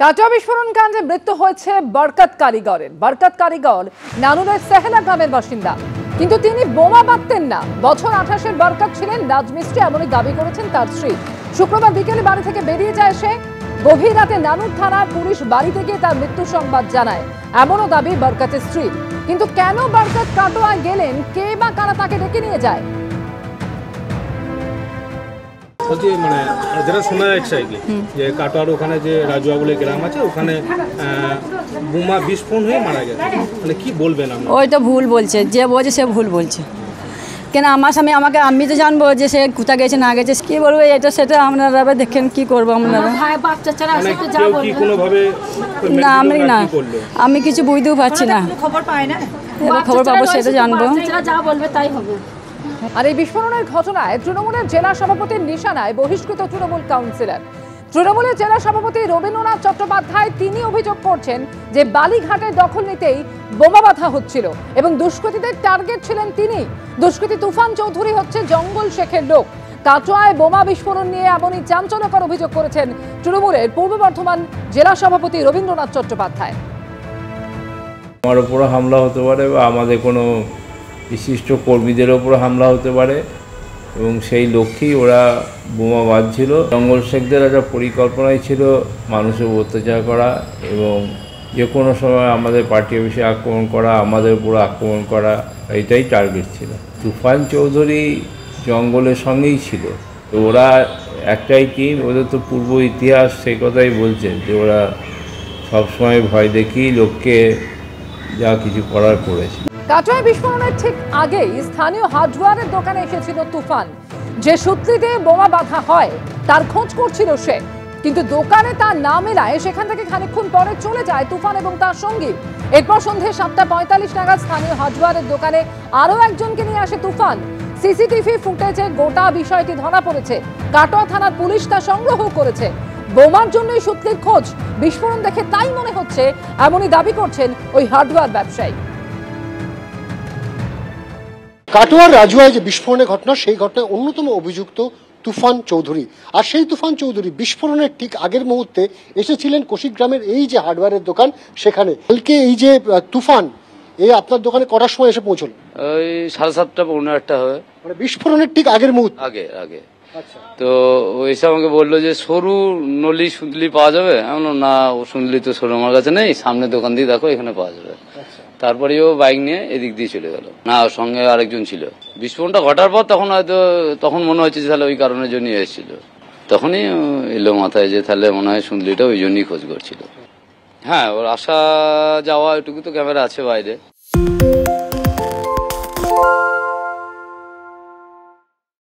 কাটোয়া বিস্ফোরণ কাণ্ডে মৃত্যু হয়েছে বরকত কারিগরের। বরকত কারিগর নানুরের সেহেলা গ্রামের বাসিন্দা, কিন্তু তিনি বোমা বাঁধতেন না। বছর 28-এর বরকত ছিলেন রাজমিস্ত্রি, এমনই দাবি করেছেন তার স্ত্রী। শুক্রবার বিকেলে বাড়ি থেকে বেরিয়ে যায় সে। গভীর রাতে নানুর থানার পুলিশ বাড়িতে গিয়ে তার মৃত্যু সংবাদ জানায়, এমনও দাবি বরকতের স্ত্রী। কিন্তু কেন বরকত কাটোয়ায় গেলেন, কে বা কারা তাকে ডেকে নিয়ে যায়? মানে যেটা শোনা যাচ্ছে আর কি, যে কাটোয়ার ওখানে যে রাজুয়া বলে গ্রাম আছে, ওখানে বোমা বিস্ফোরণ হয়ে মারা গেছে। মানে কি বলবেন আপনি? ওইটা ভুল বলছে, যে বলছে সে ভুল বলছে। কেন আমার স্বামী আমাকে, আমি তো জানবো যে সে কোথায় গেছে না গেছে, কি বলবো এটা সেটা আপনারা দেখেন, কি করবো আপনারা। না আমি না, আমি কিছু বুঝতেও পারছি না, খবর পাবো সেটা জানবো। আর এই বিস্ফোরণের ঘটনায় তৃণমূলের জেলা সভাপতির নিশানায় বহিষ্কৃত তৃণমূল কাউন্সিলর। তৃণমূলের জেলা সভাপতি রবীন্দ্রনাথ চট্টোপাধ্যায় তিনি অভিযোগ করছেন যে বালিঘাটের দখল নিতেই বোমা বাঁধা হচ্ছিল এবং দুষ্কৃতীদের টার্গেট ছিলেন তিনি। দুষ্কৃতী তুফান চৌধুরী হচ্ছে জঙ্গল শেখের লোক। কাটোয়ায় বোমা বিস্ফোরণ নিয়ে এমনই চাঞ্চল্যকর অভিযোগ করেছেন তৃণমূলের পূর্ব বর্ধমান জেলা সভাপতি রবীন্দ্রনাথ চট্টোপাধ্যায়। আমার উপর হামলা হতে পারে বা আমাদের কোনো বিশিষ্ট কর্মীদের ওপর হামলা হতে পারে, এবং সেই লক্ষ্যেই ওরা বোমা বাঁধছিল। জঙ্গল শেখদের একটা পরিকল্পনাই ছিল মানুষের অত্যাচার করা এবং যে কোনো সময় আমাদের পার্টি অফিসে আক্রমণ করা, আমাদের উপর আক্রমণ করা, এটাই টার্গেট ছিল। তুফান চৌধুরী জঙ্গলের সঙ্গেই ছিল, তো ওরা একটাই টিম, ওদের তো পূর্ব ইতিহাস সেই কথাই বলছে যে ওরা সবসময় ভয় দেখিয়ে লোককে যা কিছু করার করেছে। কাটোয়া বিস্ফোরণের ঠিক আগেই স্থানীয় হার্ডওয়্যারের দোকানে এসেছিল তুফান। যে সূত্রিতে বোমা বাঁধা হয় তার খোঁজ করছিল সে, কিন্তু দোকানে তার না মেলায় সেখান থেকে খানিকক্ষণ পরে চলে যায় তুফান এবং তার সঙ্গী। এরপর সন্ধ্যে 7:45 নাগাদ স্থানীয় হার্ডওয়্যারের দোকানে আরও একজনকে নিয়ে আসে তুফান। সিসিটিভি ফুটেজে গোটা বিষয়টি ধরা পড়েছে। কাটোয়া থানার পুলিশ তা সংগ্রহ করেছে। বোমার জন্যই সূত্রের খোঁজ। বিস্ফোরণ দেখে তাই মনে হচ্ছে, এমনই দাবি করছেন ওই হার্ডওয়্যার ব্যবসায়ী। কাটোয়ার রাজুয়ায় যে বিস্ফোরণের ঘটনা, সেই ঘটনায় অন্যতম অভিযুক্ত তুফান চৌধুরী। আর সেই তুফান চৌধুরী বিস্ফোরণের ঠিক আগের মুহূর্তে এসেছিলেন কোশিক গ্রামের এই যে হার্ডওয়্যারের দোকান সেখানে। কালকে এই যে তুফান এই আপনার দোকানে কটার সময় এসে পৌঁছল? ওই 7:30 পৌনে 8টা হবে। মানে বিস্ফোরণের ঠিক আগের মুহূর্তে? আগে। তো ও এসে আমাকে বললো যে সরু নলি সুন্দলি পাওয়া যাবে। আমি বললাম না, ও সুন্দলি তো সরু আমার কাছে নেই, সামনে দোকান দিয়ে দেখো এখানে পাওয়া যাবে। তারপরে ও বাইক নিয়ে এদিক দিয়ে চলে গেল। না, ওর সঙ্গে আরেকজন ছিল। বিস্ফোরণটা ঘটার পর তখন মনে হচ্ছে যে তাহলে ওই কারণের জন্য এসেছিল। তখনই এলো মাথায় যে তাহলে মনে হয় সুন্দলিটা ওই জন্যই খোঁজ করছিল। হ্যাঁ, ওর আসা যাওয়া এটুকু তো ক্যামেরা আছে বাইরে।